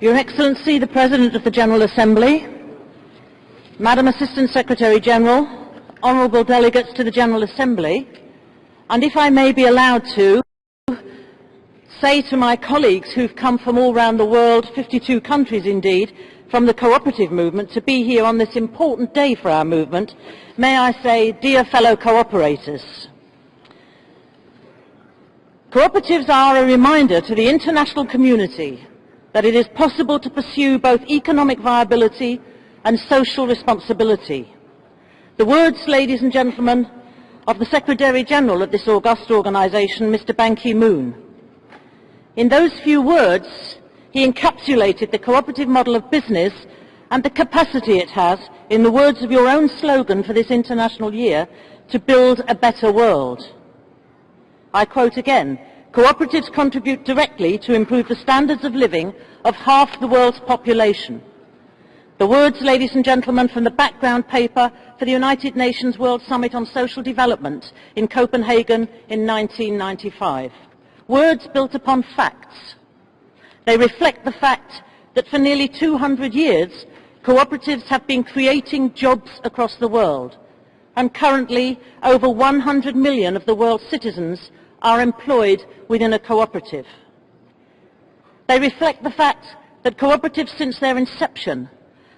Your Excellency, the President of the General Assembly, Madam Assistant Secretary-General, honourable delegates to the General Assembly, and if I may be allowed to say to my colleagues who've come from all around the world, 52 countries indeed, from the cooperative movement to be here on this important day for our movement, may I say, dear fellow cooperators. Cooperatives are a reminder to the international community that it is possible to pursue both economic viability and social responsibility. The words, ladies and gentlemen, of the Secretary-General of this august organisation, Mr. Ban Ki-moon. In those few words, he encapsulated the cooperative model of business and the capacity it has, in the words of your own slogan for this international year, to build a better world. I quote again, cooperatives contribute directly to improve the standards of living of half the world's population. The words, ladies and gentlemen, from the background paper for the United Nations World Summit on Social Development in Copenhagen in 1995. Words built upon facts. They reflect the fact that for nearly 200 years, cooperatives have been creating jobs across the world, and currently over 100 million of the world's citizens are employed within a cooperative. They reflect the fact that cooperatives since their inception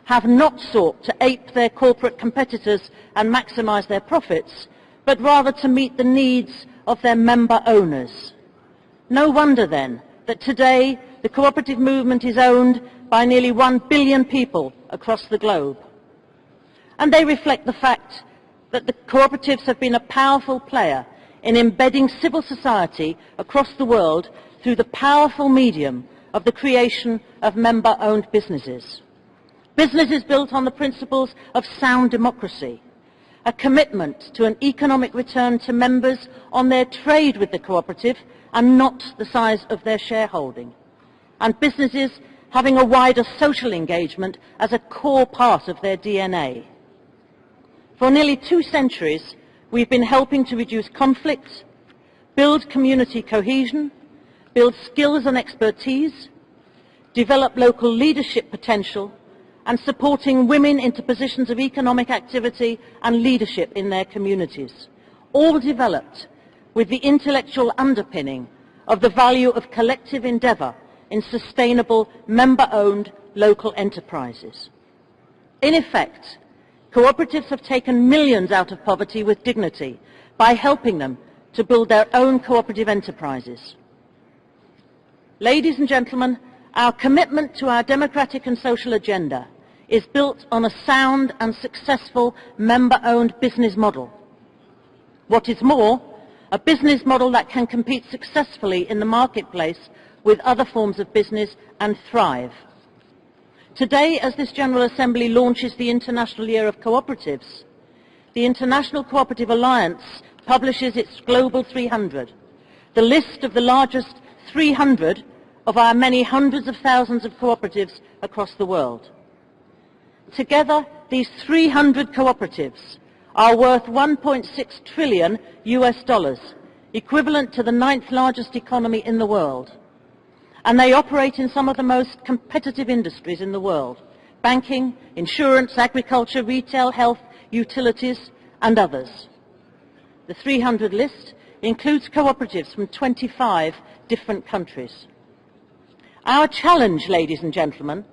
have not sought to ape their corporate competitors and maximise their profits, but rather to meet the needs of their member owners. No wonder then that today the cooperative movement is owned by nearly 1 billion people across the globe. And they reflect the fact that the cooperatives have been a powerful player in embedding civil society across the world through the powerful medium of the creation of member-owned businesses. Businesses built on the principles of sound democracy, a commitment to an economic return to members on their trade with the cooperative and not the size of their shareholding, and businesses having a wider social engagement as a core part of their DNA. For nearly 2 centuries, we've been helping to reduce conflicts, build community cohesion, build skills and expertise, develop local leadership potential, and supporting women into positions of economic activity and leadership in their communities, all developed with the intellectual underpinning of the value of collective endeavour in sustainable, member-owned local enterprises. In effect, cooperatives have taken millions out of poverty with dignity by helping them to build their own cooperative enterprises. Ladies and gentlemen, our commitment to our democratic and social agenda is built on a sound and successful member-owned business model. What is more, a business model that can compete successfully in the marketplace with other forms of business and thrive. Today, as this General Assembly launches the International Year of Cooperatives, the International Cooperative Alliance publishes its Global 300, the list of the largest 300 of our many hundreds of thousands of cooperatives across the world. Together, these 300 cooperatives are worth 1.6 trillion US dollars, equivalent to the 9th largest economy in the world. And they operate in some of the most competitive industries in the world: banking, insurance, agriculture, retail, health, utilities, and others. The 300 list includes cooperatives from 25 different countries. Our challenge, ladies and gentlemen,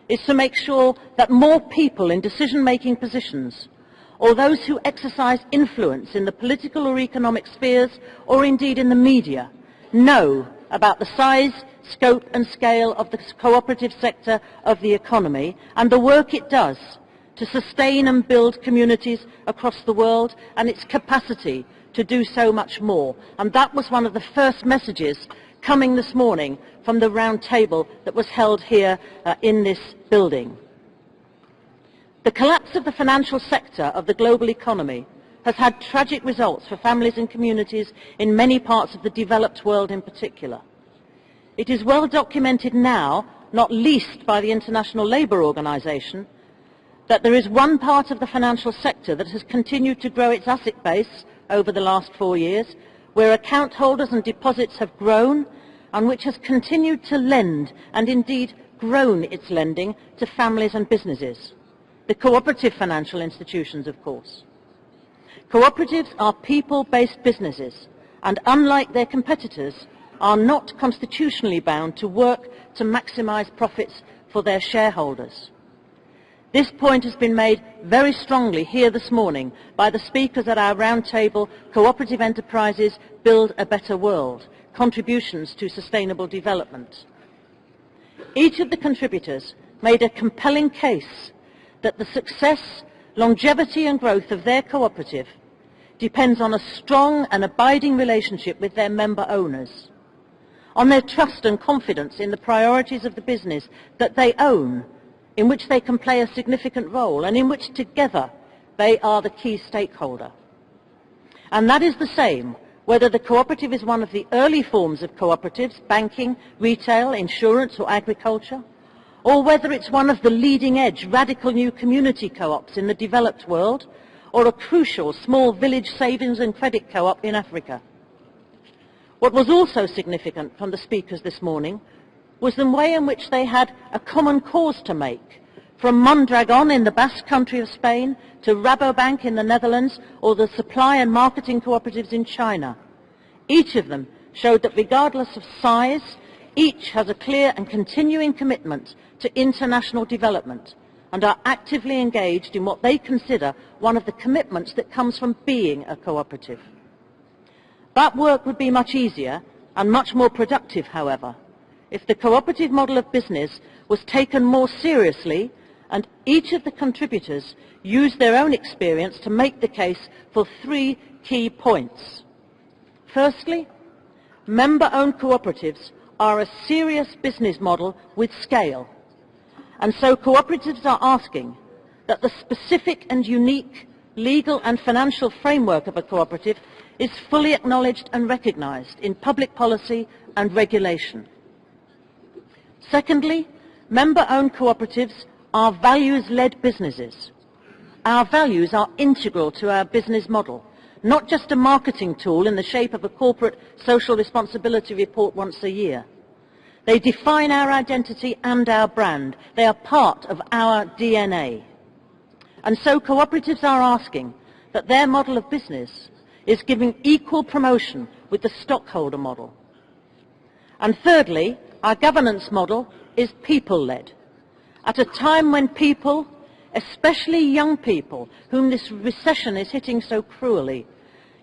is to make sure that more people in decision-making positions, or those who exercise influence in the political or economic spheres, or indeed in the media, know about the size, scope and scale of the cooperative sector of the economy and the work it does to sustain and build communities across the world, and its capacity to do so much more. And that was one of the first messages coming this morning from the round table that was held here in this building. The collapse of the financial sector of the global economy has had tragic results for families and communities in many parts of the developed world in particular. It is well documented now, not least by the International Labour Organization, that there is one part of the financial sector that has continued to grow its asset base over the last 4 years, where account holders and deposits have grown, and which has continued to lend and indeed grown its lending to families and businesses. The cooperative financial institutions, of course. Cooperatives are people-based businesses and, unlike their competitors, are not constitutionally bound to work to maximise profits for their shareholders. This point has been made very strongly here this morning by the speakers at our roundtable, Cooperative Enterprises Build a Better World, Contributions to Sustainable Development. Each of the contributors made a compelling case that the success, longevity and growth of their cooperative depends on a strong and abiding relationship with their member owners, on their trust and confidence in the priorities of the business that they own, in which they can play a significant role and in which together they are the key stakeholder. And that is the same whether the cooperative is one of the early forms of cooperatives, banking, retail, insurance or agriculture, or whether it's one of the leading-edge radical new community co-ops in the developed world, or a crucial small village savings and credit co-op in Africa. What was also significant from the speakers this morning was the way in which they had a common cause to make, from Mondragon in the Basque Country of Spain to Rabobank in the Netherlands or the supply and marketing cooperatives in China. Each of them showed that regardless of size, each has a clear and continuing commitment to international development and are actively engaged in what they consider one of the commitments that comes from being a cooperative. That work would be much easier and much more productive, however, if the cooperative model of business was taken more seriously and each of the contributors used their own experience to make the case for three key points. Firstly, member-owned cooperatives are a serious business model with scale, and so cooperatives are asking that the specific and unique legal and financial framework of a cooperative is fully acknowledged and recognised in public policy and regulation. Secondly, member-owned cooperatives are values-led businesses. Our values are integral to our business model, not just a marketing tool in the shape of a corporate social responsibility report once a year. They define our identity and our brand. They are part of our DNA. And so cooperatives are asking that their model of business is giving equal promotion with the stockholder model. And thirdly, our governance model is people-led. At a time when people, especially young people, whom this recession is hitting so cruelly,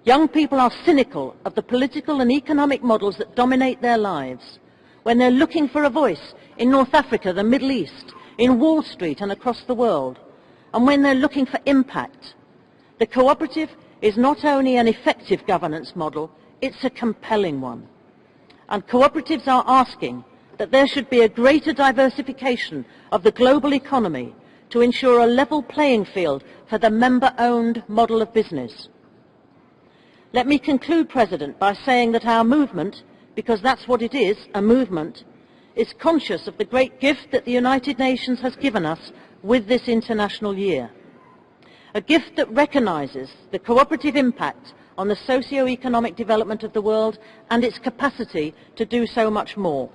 young people are cynical of the political and economic models that dominate their lives, when they're looking for a voice in North Africa, the Middle East, in Wall Street and across the world, and when they're looking for impact. The cooperative is not only an effective governance model, it's a compelling one. And cooperatives are asking that there should be a greater diversification of the global economy to ensure a level playing field for the member-owned model of business. Let me conclude, President, by saying that our movement, because that's what it is, a movement, is conscious of the great gift that the United Nations has given us with this International Year. A gift that recognises the cooperative impact on the socio-economic development of the world and its capacity to do so much more.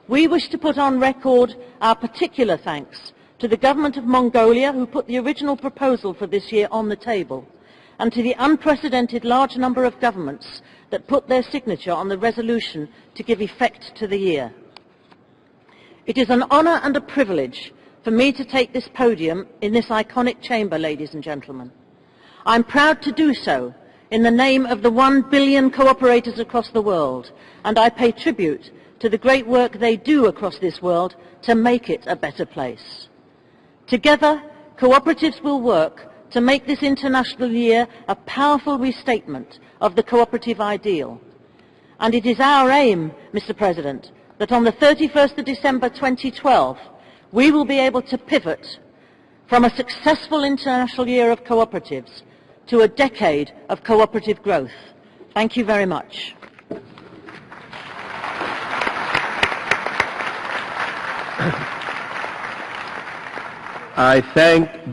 We wish to put on record our particular thanks to the government of Mongolia, who put the original proposal for this year on the table, and to the unprecedented large number of governments that put their signature on the resolution to give effect to the year. It is an honour and a privilege for me to take this podium in this iconic chamber, ladies and gentlemen. I'm proud to do so in the name of the 1 billion cooperators across the world, and I pay tribute to the great work they do across this world to make it a better place. Together, cooperatives will work to make this International Year a powerful restatement of the cooperative ideal. And it is our aim, Mr. President, that on the 31st of December 2012, we will be able to pivot from a successful International Year of Cooperatives to a decade of cooperative growth. Thank you very much. I thank them